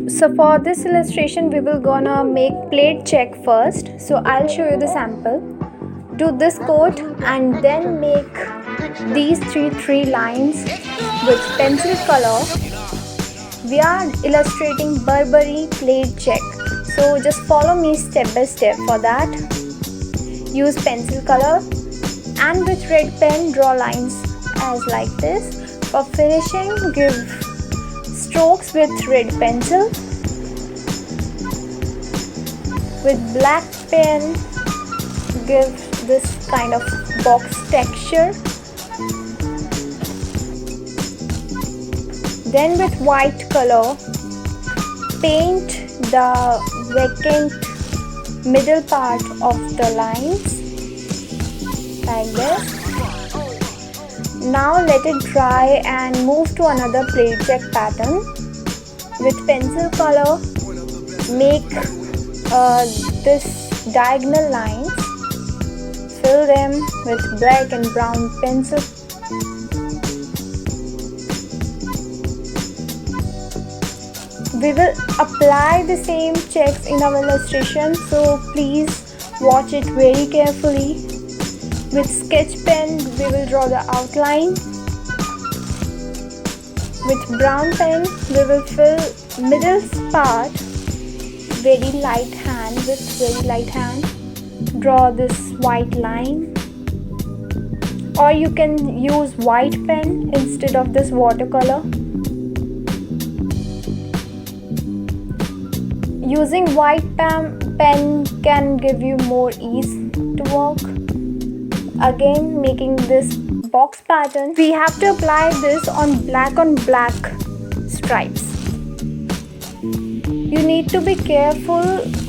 So for this illustration we will gonna make plaid check first. So I'll show you the sample. Do this coat and then make these three lines with pencil color. We are illustrating Burberry plaid check. So just follow me step by step. For that, use pencil color and with red pen draw lines as like this. For finishing, give strokes with red pencil. With black pen, give this kind of box texture. Then with white color, paint the vacant middle part of the lines like this. Now let it dry and move to another plaid check pattern. With pencil color, make this diagonal lines. Fill them with black and brown pencil. We will apply the same checks in our illustration, so please watch it very carefully. With sketch pen, we will draw the outline. With brown pen, we will fill middle part. Very light hand, with very light hand, draw this white line. Or you can use white pen instead of this watercolor. Using white pen can give you more ease to work. Again, making this box pattern, we have to apply this on black stripes. You need to be careful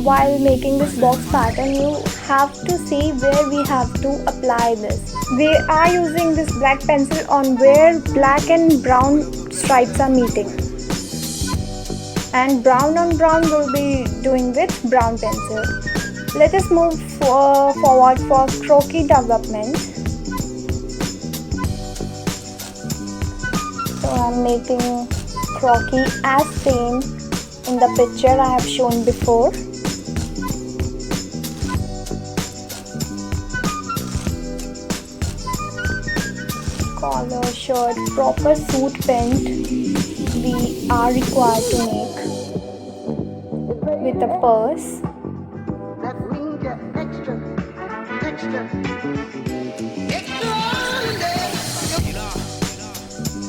while making this box pattern. You have to see where we have to apply this. We are using this black pencil on where black and brown stripes are meeting. And brown on brown will be doing with brown pencil. Let us move forward for croquis development. So I'm making croquis as same in the picture I have shown before. Collar, shirt, proper suit print we are required to make. With a purse.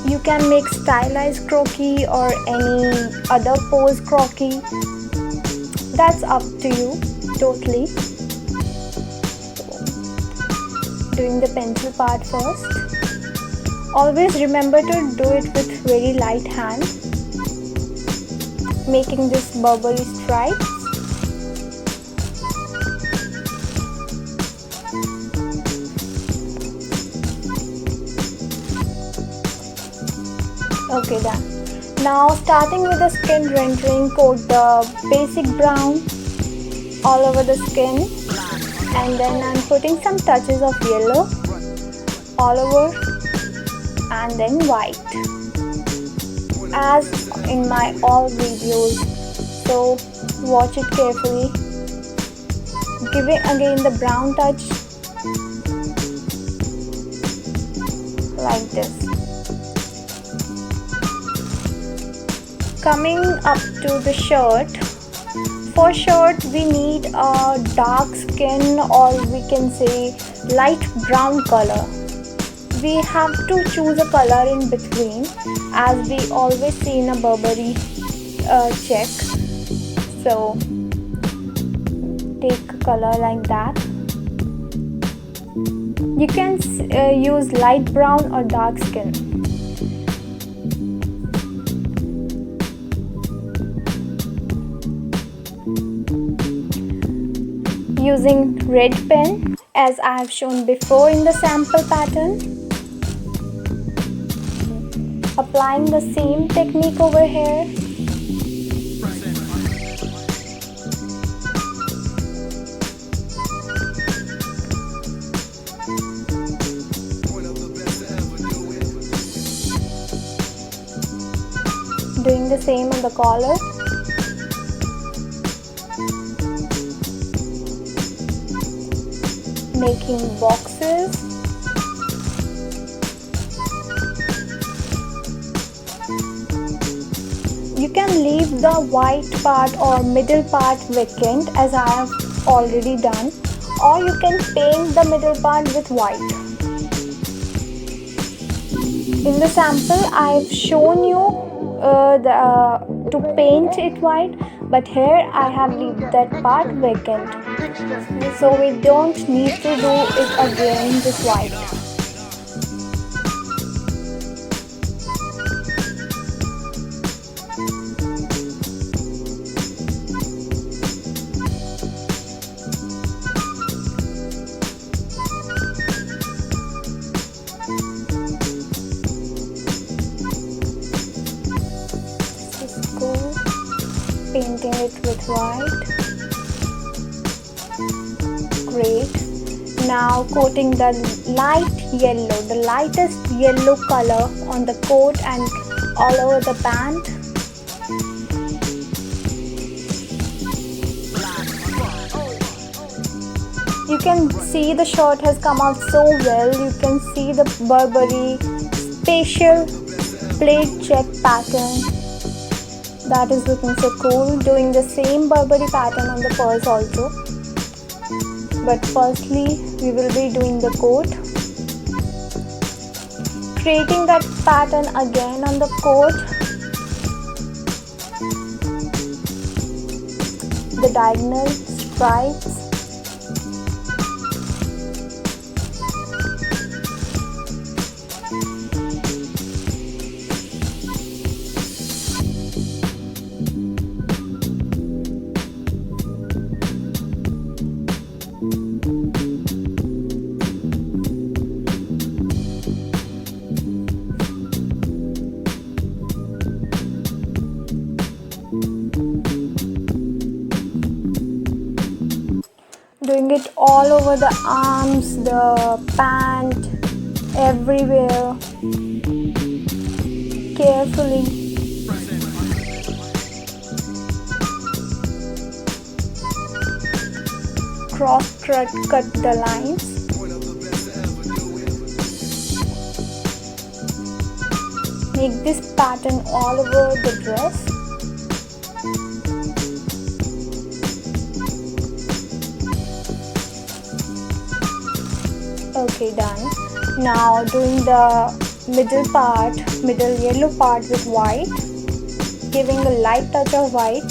You can make stylized croquis or any other pose croquis. That's up to you totally. Doing the pencil part first. Always remember to do it with very light hand. Making this Burberry stripes. Okay, done. Now starting with the skin rendering, coat the basic brown all over the skin, and then I'm putting some touches of yellow all over, and then white, as in my all videos, so watch it carefully. Giving again the brown touch like this. Coming up to the shirt. For shirt we need a dark skin, or we can say light brown color. We have to choose a color in between, as we always see in a Burberry check. So take a color like that. You can use light brown or dark skin. Using red pen as I have shown before in the sample pattern. Applying the same technique over here. Doing the same on the collar. making boxes. You can leave the white part or middle part vacant as I have already done, or you can paint the middle part with white. In the sample I've shown you to paint it white, but here I have left that part vacant, so we don't need to do it again with white. Painting it with white. Great. Now coating the light yellow, the lightest yellow color on the coat and all over the pant. You can see the shirt has come out so well. You can see the Burberry special plaid check pattern. That is looking so cool. Doing the same Burberry pattern on the purse also. But firstly, we will be doing the coat. Creating that pattern again on the coat. The diagonal stripes. Doing it all over the arms, the pant, everywhere, carefully. Cross cut the lines. Make this pattern all over the dress. Okay, done. Now doing the middle yellow part with white, giving a light touch of white.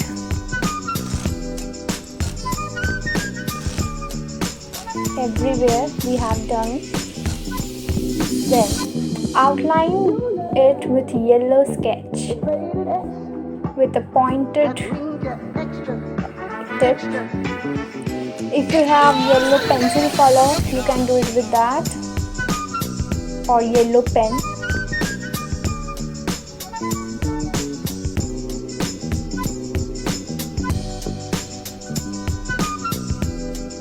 Everywhere we have done. Then outline it with yellow sketch with a pointed tip. If you have yellow pencil color, you can do it with that, or yellow pen.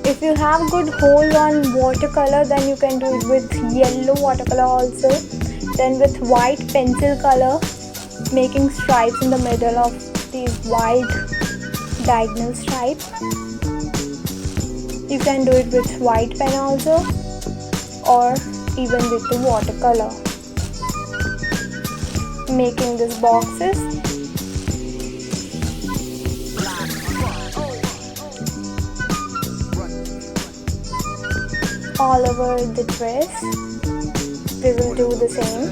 If you have good hold on watercolor, then you can do it with yellow watercolor also. Then with white pencil color, making stripes in the middle of these wide diagonal stripes. You can do it with white pen also, or even with the watercolor. Making these boxes. All over the dress. We will do the same.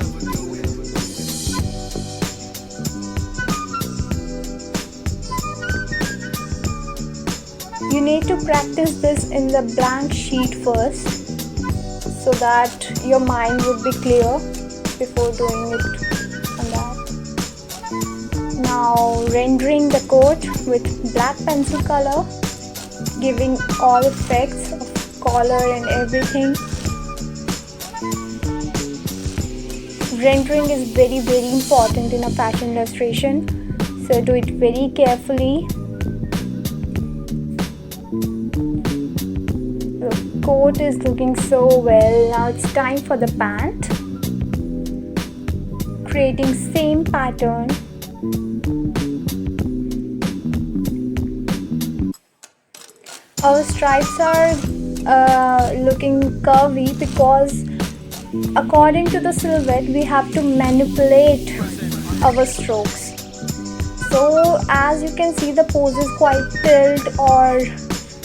You need to practice this in the blank sheet first, so that your mind would be clear before doing it on that. Now rendering the coat with black pencil color, giving all effects of color and everything. Rendering is very important in a fashion illustration, so do it very carefully. The coat is looking so well. Now it's time for the pant. Creating same pattern. Our stripes are looking curvy because according to the silhouette we have to manipulate our strokes. So as you can see, the pose is quite tilt, or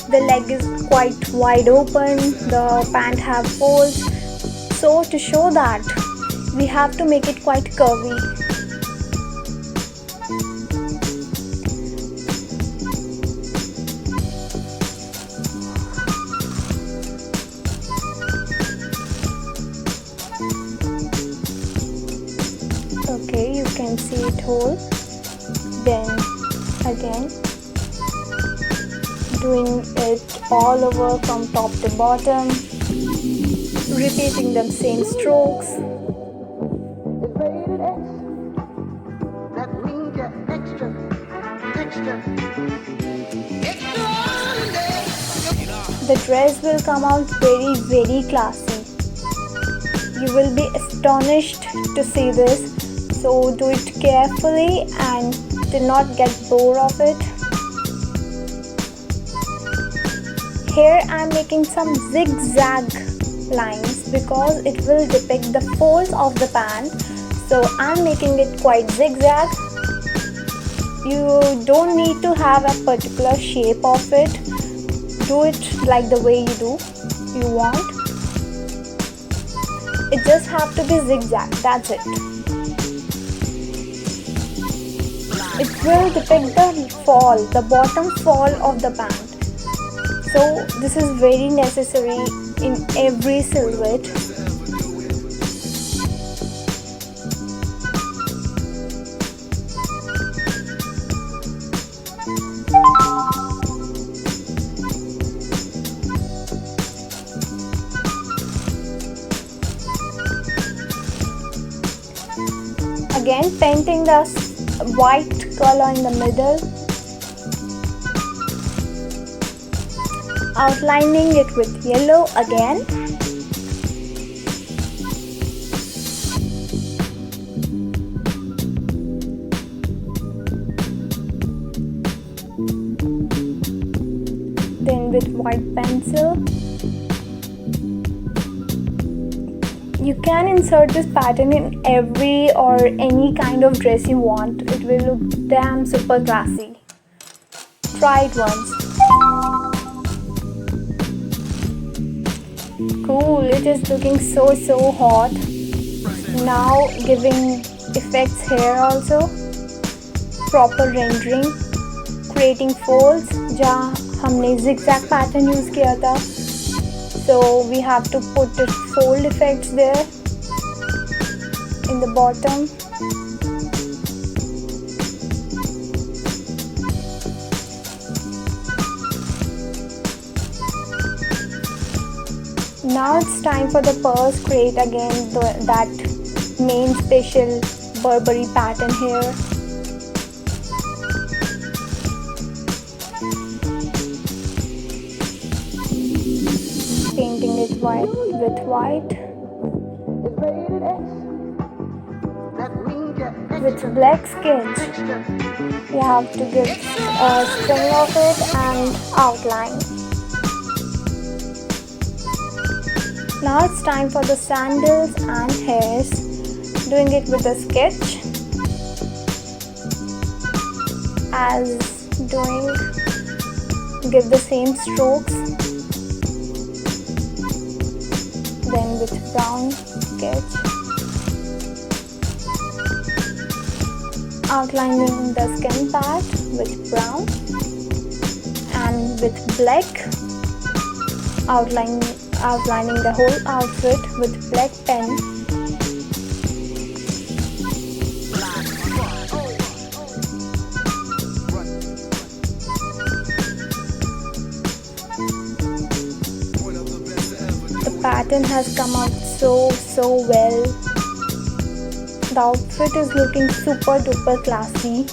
the leg is quite wide open, the pant have folds. So to show that, we have to make it quite curvy. Okay, you can see it whole. Then again doing it all over from top to bottom, repeating the same strokes. The dress will come out very classy. You will be astonished to see this. So do it carefully and do not get bored of it. Here I am making some zigzag lines because it will depict the folds of the pant. So I am making it quite zigzag. You don't need to have a particular shape of it. Do it like the way you want. It just have to be zigzag, that's it. It will depict the bottom fall of the pant. So this is very necessary in every silhouette. Again, painting the white color in the middle, outlining it with yellow again, then with white pencil. You can insert this pattern in every or any kind of dress you want. It will look damn super classy. Try it once. Cool, it is looking so hot. Now giving effects here also. Proper rendering, creating folds जहाँ हमने zigzag pattern use किया था. So we have to put the fold effects there in the bottom. Now it's time for the purse. Create again that main special Burberry pattern here. Painting it white with white. With black sketch, you have to give a string of it and outline. Now it's time for the sandals and hairs. Doing it with a sketch. As doing, give the same strokes. Then with brown sketch, outlining the skin part with brown, and with black, outlining the whole outfit with black pen. The pattern has come out so well. The outfit is looking super duper classy.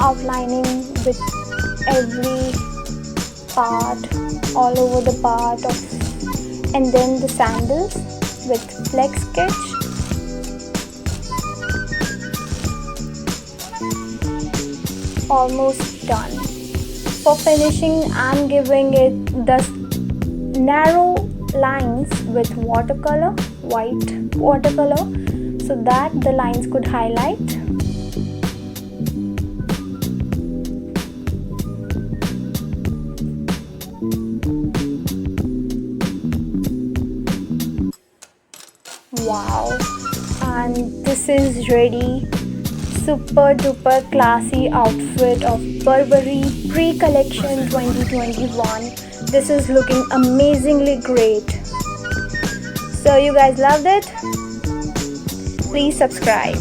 Outlining with every part, all over the part of, and then the sandals with black sketch. almost done. For finishing, I'm giving it the narrow lines with watercolor, white watercolor, so that the lines could highlight. Wow, and this is ready. Super duper classy outfit of Burberry pre-collection 2021. This is looking amazingly great. So you guys loved it? Please subscribe.